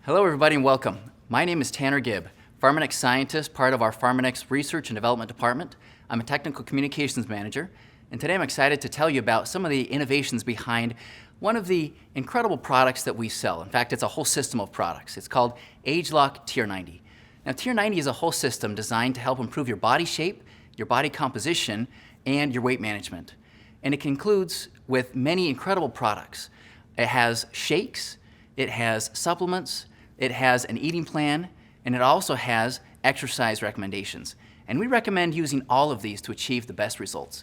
Hello everybody and welcome. My name is Tanner Gibb, Pharmanex scientist, part of our Pharmanex Research and Development Department. I'm a technical communications manager, and today I'm excited to tell you about some of the innovations behind one of the incredible products that we sell. In fact, it's a whole system of products. It's called ageLOC TR90. Now, TR90 is a whole system designed to help improve your body shape, your body composition, and your weight management. And it concludes with many incredible products. It has shakes, it has supplements, it has an eating plan, and it also has exercise recommendations. And we recommend using all of these to achieve the best results.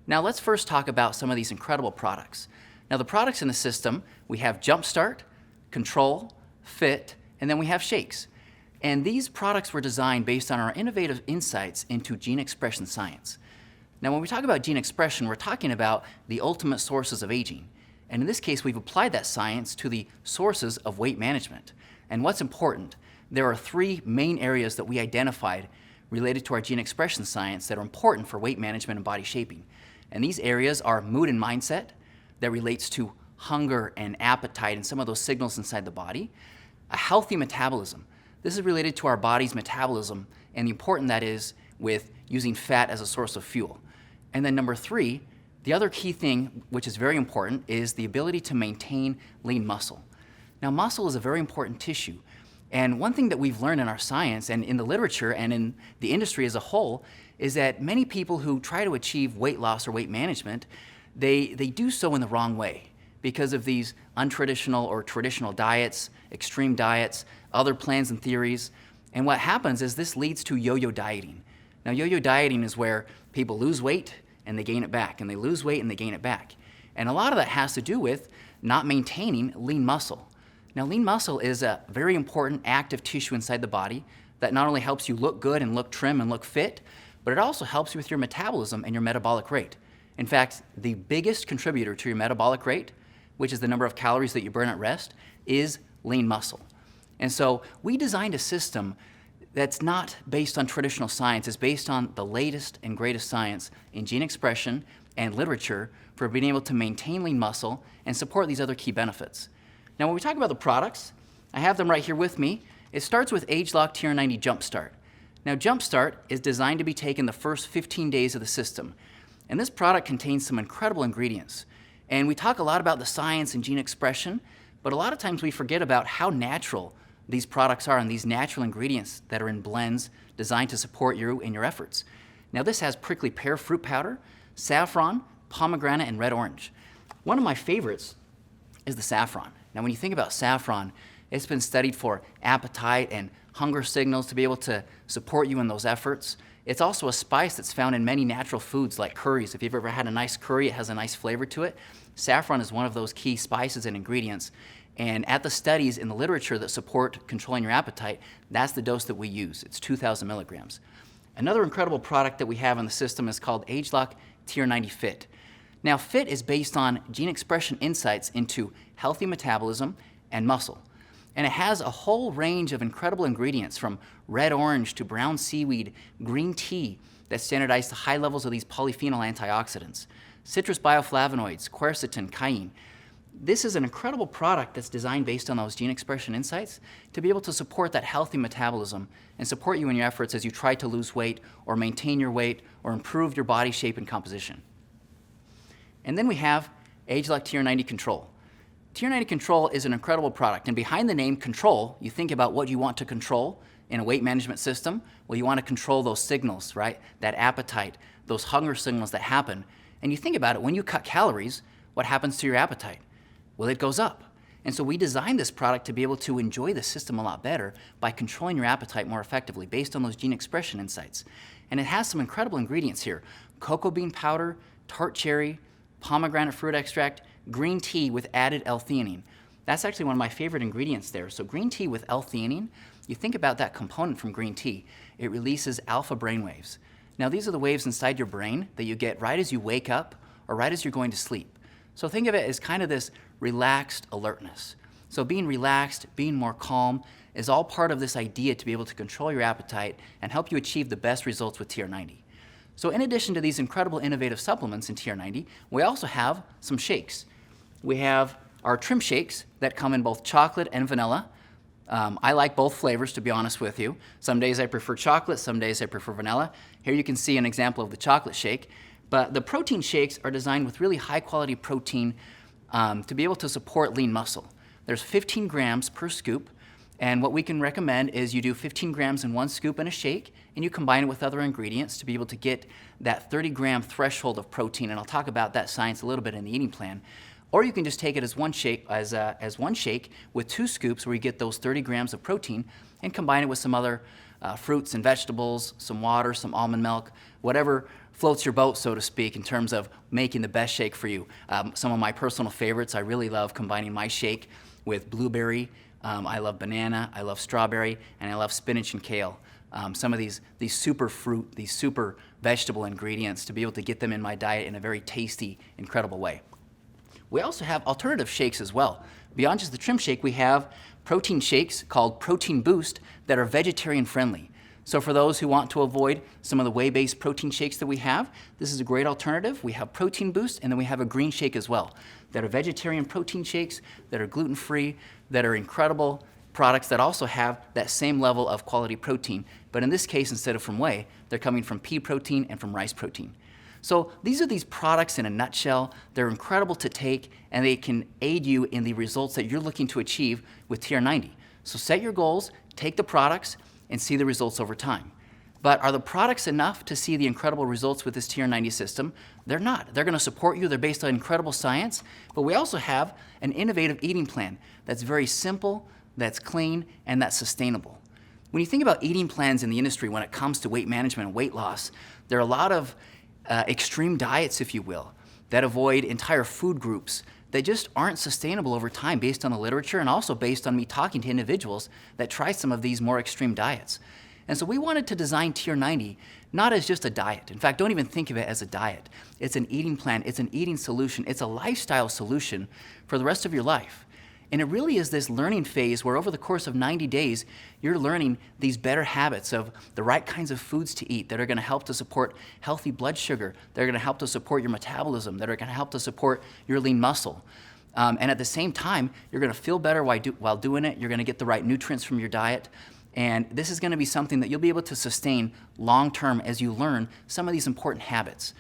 Now let's first talk about some of these incredible products. Now the products in the system, we have Jumpstart, Control, Fit, and then we have Shakes. And these products were designed based on our innovative insights into gene expression science. Now when we talk about gene expression, we're talking about the ultimate sources of aging. And in this case, we've applied that science to the sources of weight management. And what's important, there are three main areas that we identified related to our gene expression science that are important for weight management and body shaping. And these areas are mood and mindset, that relates to hunger and appetite and some of those signals inside the body. A healthy metabolism. This is related to our body's metabolism and the importance that is with using fat as a source of fuel. And then number three, the other key thing, which is very important, is the ability to maintain lean muscle. Now, muscle is a very important tissue. And one thing that we've learned in our science and in the literature and in the industry as a whole is that many people who try to achieve weight loss or weight management, they do so in the wrong way because of these untraditional or traditional diets, extreme diets, other plans and theories. And what happens is this leads to yo-yo dieting. Now, yo-yo dieting is where people lose weight and they gain it back, and they lose weight and they gain it back. And a lot of that has to do with not maintaining lean muscle. Now, lean muscle is a very important active tissue inside the body that not only helps you look good and look trim and look fit, but it also helps you with your metabolism and your metabolic rate. In fact, the biggest contributor to your metabolic rate, which is the number of calories that you burn at rest, is lean muscle. And so we designed a system that's not based on traditional science. It's based on the latest and greatest science in gene expression and literature for being able to maintain lean muscle and support these other key benefits. Now, when we talk about the products, I have them right here with me. It starts with ageLOC TR90 Jumpstart. Now, Jumpstart is designed to be taken the first 15 days of the system. And this product contains some incredible ingredients. And we talk a lot about the science and gene expression, but a lot of times we forget about how natural these products are and these natural ingredients that are in blends designed to support you in your efforts. Now, this has prickly pear fruit powder, saffron, pomegranate, and red orange. One of my favorites is the saffron. Now, when you think about saffron, it's been studied for appetite and hunger signals to be able to support you in those efforts. It's also a spice that's found in many natural foods like curries. If you've ever had a nice curry, it has a nice flavor to it. Saffron is one of those key spices and ingredients. And at the studies in the literature that support controlling your appetite, that's the dose that we use. It's 2,000 milligrams. Another incredible product that we have in the system is called ageLOC TR90 Fit. Now, Fit is based on gene expression insights into healthy metabolism and muscle. And it has a whole range of incredible ingredients from red orange to brown seaweed, green tea that standardize the high levels of these polyphenol antioxidants, citrus bioflavonoids, quercetin, cayenne. This is an incredible product that's designed based on those gene expression insights to be able to support that healthy metabolism and support you in your efforts as you try to lose weight or maintain your weight or improve your body shape and composition. And then we have ageLOC TR90 Control. TR90 Control is an incredible product, and behind the name Control, you think about what you want to control in a weight management system. Well, you want to control those signals, right? That appetite, those hunger signals that happen. And you think about it, when you cut calories, what happens to your appetite? Well, it goes up. And so we designed this product to be able to enjoy the system a lot better by controlling your appetite more effectively based on those gene expression insights. And it has some incredible ingredients here: cocoa bean powder, tart cherry, pomegranate fruit extract, green tea with added L-theanine. That's actually one of my favorite ingredients there. So green tea with L-theanine, you think about that component from green tea, it releases alpha brainwaves. Now, these are the waves inside your brain that you get right as you wake up or right as you're going to sleep. So think of it as kind of this relaxed alertness. So being relaxed, being more calm is all part of this idea to be able to control your appetite and help you achieve the best results with TR90. So in addition to these incredible innovative supplements in TR90, we also have some shakes. We have our trim shakes that come in both chocolate and vanilla, I like both flavors, to be honest with you. Some days I prefer chocolate, some days I prefer vanilla. Here you can see an example of the chocolate shake. But the protein shakes are designed with really high quality protein to be able to support lean muscle. There's 15 grams per scoop, and what we can recommend is you do 15 grams in one scoop in a shake, and you combine it with other ingredients to be able to get that 30-gram threshold of protein, and I'll talk about that science a little bit in the eating plan. Or you can just take it as one shake, one shake with 2 scoops where you get those 30 grams of protein and combine it with some other fruits and vegetables, some water, some almond milk, whatever floats your boat, so to speak, in terms of making the best shake for you. Some of my personal favorites, I really love combining my shake with blueberry, I love banana, I love strawberry, and I love spinach and kale. Some of these super fruit, these super vegetable ingredients to be able to get them in my diet in a very tasty, incredible way. We also have alternative shakes as well. Beyond just the trim shake, we have protein shakes called Protein Boost that are vegetarian friendly. So for those who want to avoid some of the whey-based protein shakes that we have, this is a great alternative. We have Protein Boost, and then we have a green shake as well that are vegetarian protein shakes, that are gluten-free, that are incredible products that also have that same level of quality protein. But in this case, instead of from whey, they're coming from pea protein and from rice protein. So these are these products in a nutshell. They're incredible to take, and they can aid you in the results that you're looking to achieve with TR90. So set your goals, take the products, and see the results over time. But are the products enough to see the incredible results with this TR90 system? They're not. They're going to support you. They're based on incredible science. But we also have an innovative eating plan that's very simple, that's clean, and that's sustainable. When you think about eating plans in the industry when it comes to weight management and weight loss, there are a lot of extreme diets, if you will, that avoid entire food groups that just aren't sustainable over time based on the literature and also based on me talking to individuals that try some of these more extreme diets. And so we wanted to design TR90 not as just a diet. In fact, don't even think of it as a diet. It's an eating plan, it's an eating solution, it's a lifestyle solution for the rest of your life. And it really is this learning phase where over the course of 90 days, you're learning these better habits of the right kinds of foods to eat that are gonna help to support healthy blood sugar, that are gonna help to support your metabolism, that are gonna help to support your lean muscle. And at the same time, you're gonna feel better while doing it, you're gonna get the right nutrients from your diet, and this is gonna be something that you'll be able to sustain long-term as you learn some of these important habits.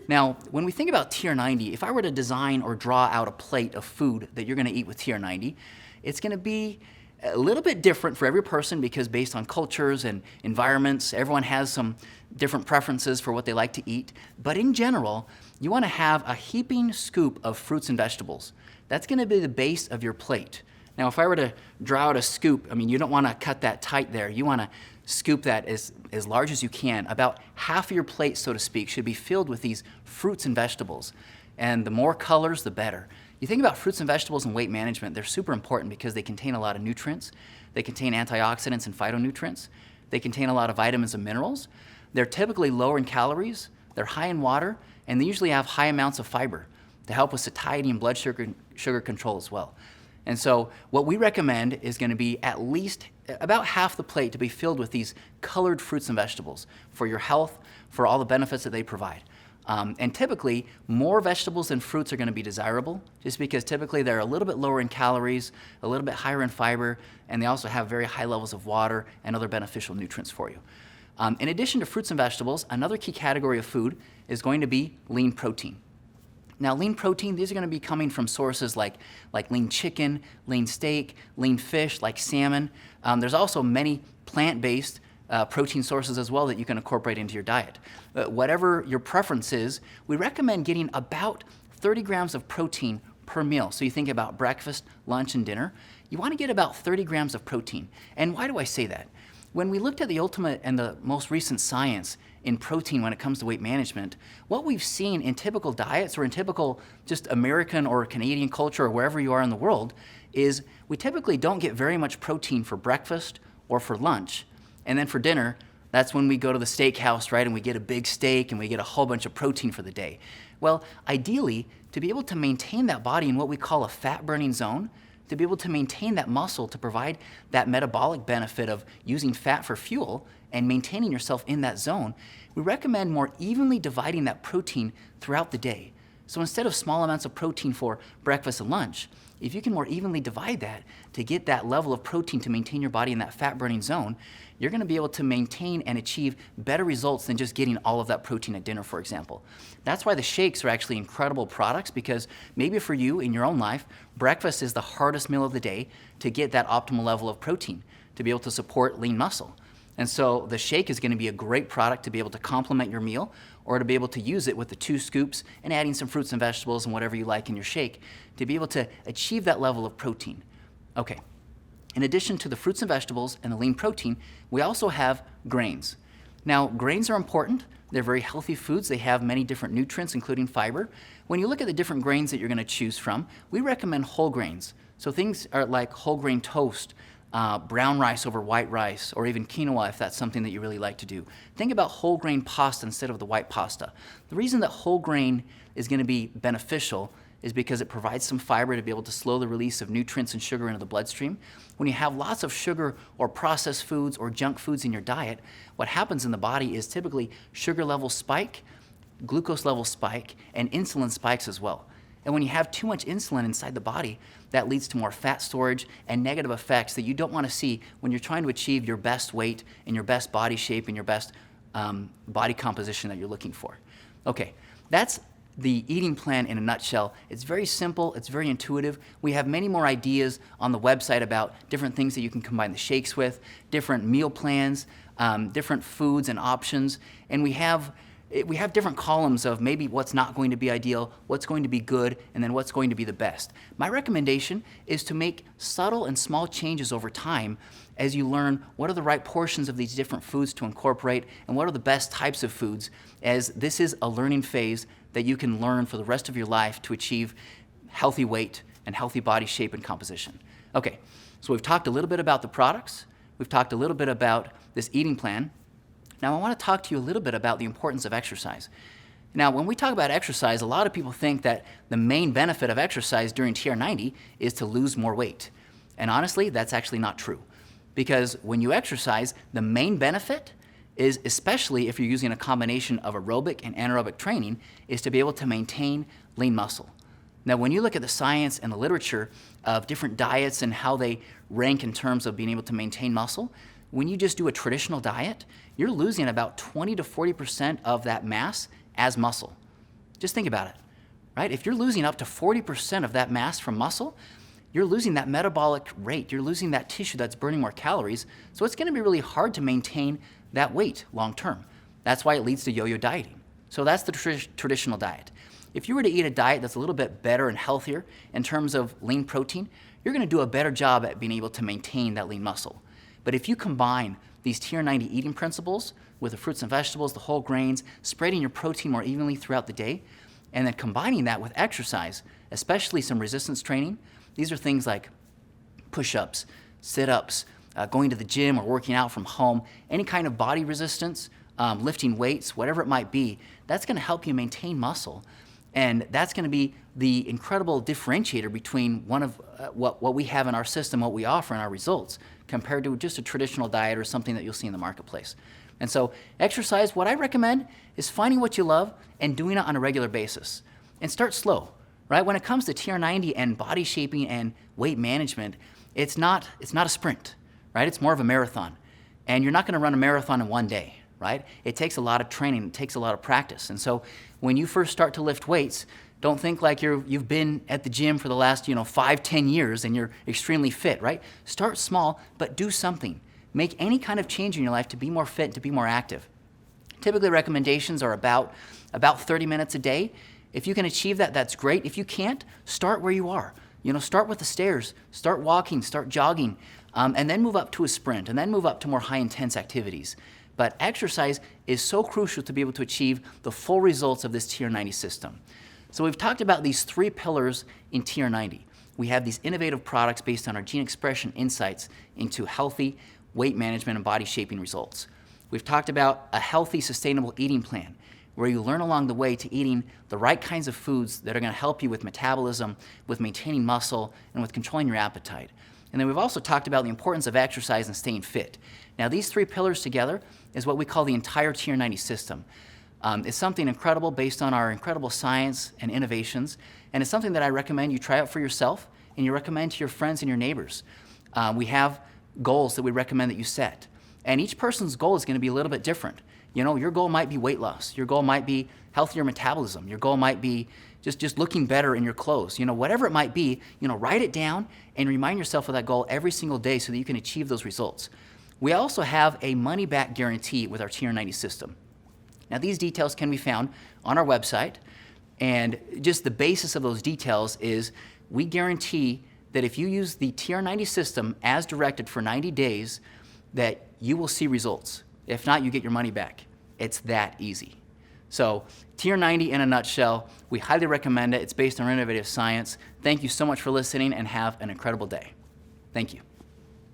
Now, when we think about TR90, if I were to design or draw out a plate of food that you're gonna eat with TR90, it's gonna be a little bit different for every person because based on cultures and environments, everyone has some different preferences for what they like to eat. But in general, you wanna have a heaping scoop of fruits and vegetables. That's gonna be the base of your plate. Now, if I were to draw out a scoop, I mean, you don't wanna cut that tight there. You wanna scoop that as large as you can. About half of your plate, so to speak, should be filled with these fruits and vegetables. And the more colors, the better. You think about fruits and vegetables and weight management, they're super important because they contain a lot of nutrients. They contain antioxidants and phytonutrients. They contain a lot of vitamins and minerals. They're typically lower in calories, they're high in water, and they usually have high amounts of fiber to help with satiety and blood sugar control as well. And so what we recommend is going to be at least about half the plate to be filled with these colored fruits and vegetables for your health, for all the benefits that they provide. And typically, more vegetables and fruits are going to be desirable just because typically they're a little bit lower in calories, a little bit higher in fiber, and they also have very high levels of water and other beneficial nutrients for you. In addition to fruits and vegetables, another key category of food is going to be lean protein. Now, lean protein, these are going to be coming from sources like lean chicken, lean steak, lean fish, like salmon. There's also many plant-based protein sources as well that you can incorporate into your diet. Whatever your preference is, we recommend getting about 30 grams of protein per meal. So you think about breakfast, lunch, and dinner. You want to get about 30 grams of protein. And why do I say that? When we looked at the ultimate and the most recent science in protein when it comes to weight management, what we've seen in typical diets or in typical just American or Canadian culture or wherever you are in the world is we typically don't get very much protein for breakfast or for lunch. And then for dinner, that's when we go to the steakhouse, right, and we get a big steak and we get a whole bunch of protein for the day. Well, ideally, to be able to maintain that body in what we call a fat-burning zone, to be able to maintain that muscle, to provide that metabolic benefit of using fat for fuel and maintaining yourself in that zone, we recommend more evenly dividing that protein throughout the day. So instead of small amounts of protein for breakfast and lunch, if you can more evenly divide that to get that level of protein to maintain your body in that fat burning zone, you're going to be able to maintain and achieve better results than just getting all of that protein at dinner, for example. That's why the shakes are actually incredible products, because maybe for you in your own life, breakfast is the hardest meal of the day to get that optimal level of protein to be able to support lean muscle. And so the shake is going to be a great product to be able to complement your meal, or to be able to use it with the 2 scoops and adding some fruits and vegetables and whatever you like in your shake to be able to achieve that level of protein. Okay. In addition to the fruits and vegetables and the lean protein, we also have grains. Now, grains are important. They're very healthy foods. They have many different nutrients, including fiber. When you look at the different grains that you're going to choose from, we recommend whole grains. So things are like whole grain toast, brown rice over white rice, or even quinoa if that's something that you really like to do. Think about whole grain pasta instead of the white pasta. The reason that whole grain is going to be beneficial is because it provides some fiber to be able to slow the release of nutrients and sugar into the bloodstream. When you have lots of sugar or processed foods or junk foods in your diet, what happens in the body is typically sugar levels spike, glucose levels spike, and insulin spikes as well. And when you have too much insulin inside the body, that leads to more fat storage and negative effects that you don't want to see when you're trying to achieve your best weight and your best body shape and your best body composition that you're looking for. Okay, that's the eating plan in a nutshell. It's very simple, it's very intuitive. We have many more ideas on the website about different things that you can combine the shakes with, different meal plans, different foods and options, and we have different columns of maybe what's not going to be ideal, what's going to be good, and then what's going to be the best. My recommendation is to make subtle and small changes over time as you learn what are the right portions of these different foods to incorporate and what are the best types of foods, as this is a learning phase that you can learn for the rest of your life to achieve healthy weight and healthy body shape and composition. Okay, so we've talked a little bit about the products, we've talked a little bit about this eating plan. Now I want to talk to you a little bit about the importance of exercise. Now when we talk about exercise, a lot of people think that the main benefit of exercise during TR90 is to lose more weight. And honestly, that's actually not true. Because when you exercise, the main benefit is, especially if you're using a combination of aerobic and anaerobic training, is to be able to maintain lean muscle. Now when you look at the science and the literature of different diets and how they rank in terms of being able to maintain muscle, when you just do a traditional diet, you're losing about 20 to 40% of that mass as muscle. Just think about it, right? If you're losing up to 40% of that mass from muscle, you're losing that metabolic rate, you're losing that tissue that's burning more calories, so it's going to be really hard to maintain that weight long term. That's why it leads to yo-yo dieting. So that's the traditional diet. If you were to eat a diet that's a little bit better and healthier in terms of lean protein, you're going to do a better job at being able to maintain that lean muscle. But if you combine these TR90 eating principles with the fruits and vegetables, the whole grains, spreading your protein more evenly throughout the day, and then combining that with exercise, especially some resistance training, these are things like push-ups, sit-ups, going to the gym or working out from home, any kind of body resistance, lifting weights, whatever it might be, that's going to help you maintain muscle. And that's going to be the incredible differentiator between one of what we have in our system, what we offer in our results, compared to just a traditional diet or something that you'll see in the marketplace. And so exercise, what I recommend is finding what you love and doing it on a regular basis. And start slow, right? When it comes to TR90 and body shaping and weight management, it's not a sprint, right? It's more of a marathon. And you're not going to run a marathon in one day, right? It takes a lot of training, it takes a lot of practice. And so when you first start to lift weights, don't think like you've been at the gym for the last 5-10 years and you're extremely fit, right? Start small, but do something. Make any kind of change in your life to be more fit, to be more active. Typically recommendations are about 30 minutes a day. If you can achieve that, that's great. If you can't, start where you are. Start with the stairs, start walking, start jogging, and then move up to a sprint, and then move up to more high-intense activities. But exercise is so crucial to be able to achieve the full results of this TR90 system. So we've talked about these 3 pillars in TR90. We have these innovative products based on our gene expression insights into healthy weight management and body shaping results. We've talked about a healthy, sustainable eating plan, where you learn along the way to eating the right kinds of foods that are going to help you with metabolism, with maintaining muscle, and with controlling your appetite. And then we've also talked about the importance of exercise and staying fit. Now these 3 pillars together is what we call the entire TR90 system. It's something incredible based on our incredible science and innovations, and it's something that I recommend you try out for yourself and you recommend to your friends and your neighbors. We have goals that we recommend that you set. And each person's goal is going to be a little bit different. You know, your goal might be weight loss. Your goal might be healthier metabolism. Your goal might be just looking better in your clothes. You know, whatever it might be, you know, write it down and remind yourself of that goal every single day so that you can achieve those results. We also have a money-back guarantee with our TR90 system. Now, these details can be found on our website, and just the basis of those details is we guarantee that if you use the TR90 system as directed for 90 days, that you will see results. If not, you get your money back. It's that easy. So TR90 in a nutshell, we highly recommend it. It's based on innovative science. Thank you so much for listening and have an incredible day. Thank you.